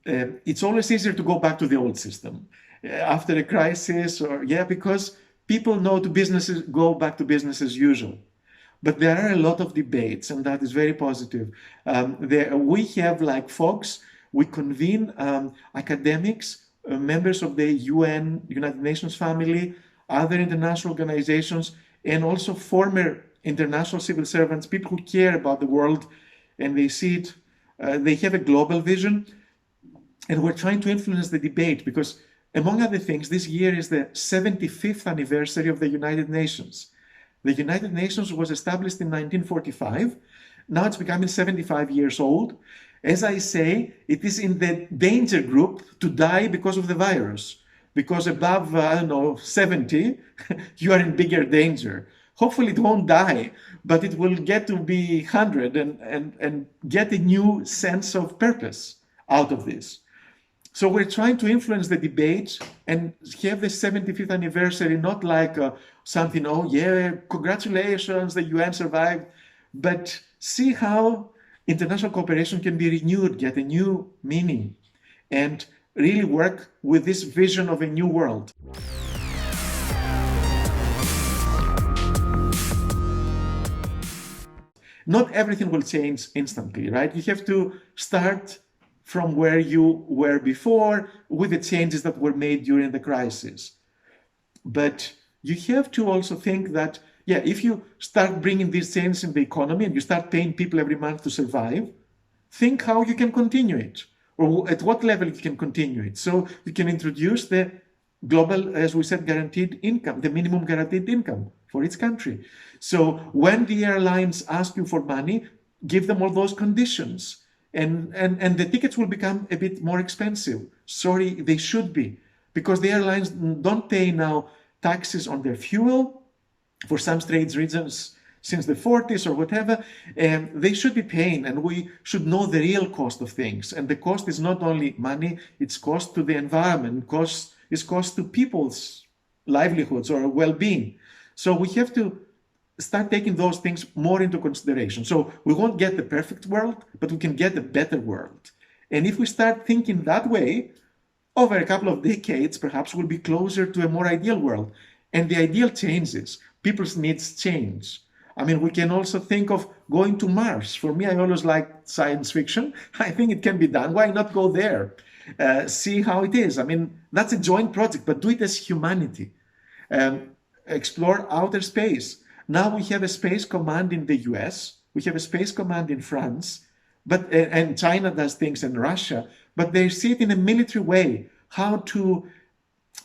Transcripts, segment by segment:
it's always easier to go back to the old system after a crisis, or because people know to businesses go back to business as usual. But there are a lot of debates, and that is very positive. We have like folks, we convene academics, members of the UN, United Nations family, other international organizations, and also former international civil servants, people who care about the world, and they see it, they have a global vision, and we're trying to influence the debate because, among other things, this year is the 75th anniversary of the United Nations. The United Nations was established in 1945. Now it's becoming 75 years old. As I say, it is in the danger group to die because of the virus. Because above, 70, you are in bigger danger. Hopefully it won't die, but it will get to be 100 and get a new sense of purpose out of this. So we're trying to influence the debate and have the 75th anniversary, not like something, congratulations, the UN survived, but see how international cooperation can be renewed, get a new meaning, and really work with this vision of a new world. Not everything will change instantly, right? You have to start from where you were before with the changes that were made during the crisis. But you have to also think that, if you start bringing these changes in the economy and you start paying people every month to survive, think how you can continue it, or at what level you can continue it. So you can introduce the global, as we said, guaranteed income, the minimum guaranteed income for each country. So when the airlines ask you for money, give them all those conditions. And the tickets will become a bit more expensive. Sorry, they should be, because the airlines don't pay now taxes on their fuel for some strange reasons since the 40s or whatever. And they should be paying, and we should know the real cost of things. And the cost is not only money, it's cost to the environment, it's cost to people's livelihoods or well-being. So we have to start taking those things more into consideration. So we won't get the perfect world, but we can get a better world. And if we start thinking that way, over a couple of decades, perhaps we'll be closer to a more ideal world. And the ideal changes. People's needs change. I mean, we can also think of going to Mars. For me, I always like science fiction. I think it can be done. Why not go there? See how it is. I mean, that's a joint project, but do it as humanity. Explore outer space. Now we have a space command in the US, we have a space command in France, and China does things in Russia, but they see it in a military way, how to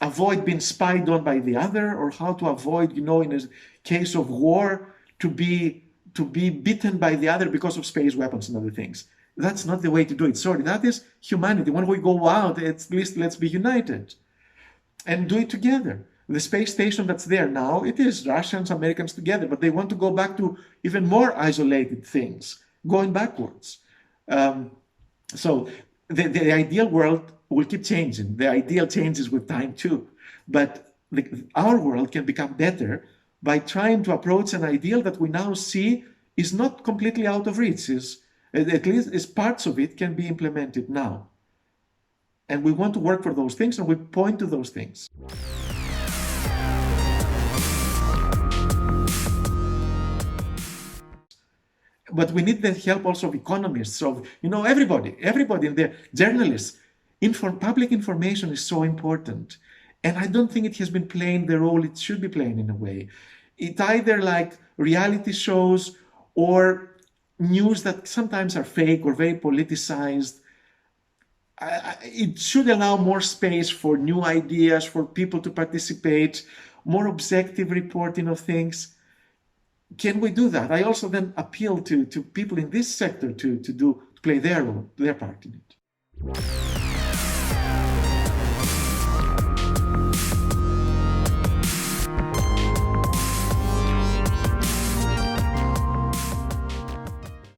avoid being spied on by the other, or how to avoid, in a case of war, to be beaten by the other because of space weapons and other things. That's not the way to do it. Sorry, that is humanity. When we go out, at least let's be united and do it together. The space station that's there now, it is Russians, Americans together, but they want to go back to even more isolated things, going backwards. So the ideal world will keep changing. The ideal changes with time too. But our world can become better by trying to approach an ideal that we now see is not completely out of reach, at least parts of it can be implemented now. And we want to work for those things, and we point to those things. But we need the help also of economists, of everybody in there, journalists. Public information is so important, and I don't think it has been playing the role it should be playing in a way. It either like reality shows or news that sometimes are fake or very politicized. It should allow more space for new ideas, for people to participate, more objective reporting of things. Can we do that? I also then appeal to people in this sector to play their role, their part in it.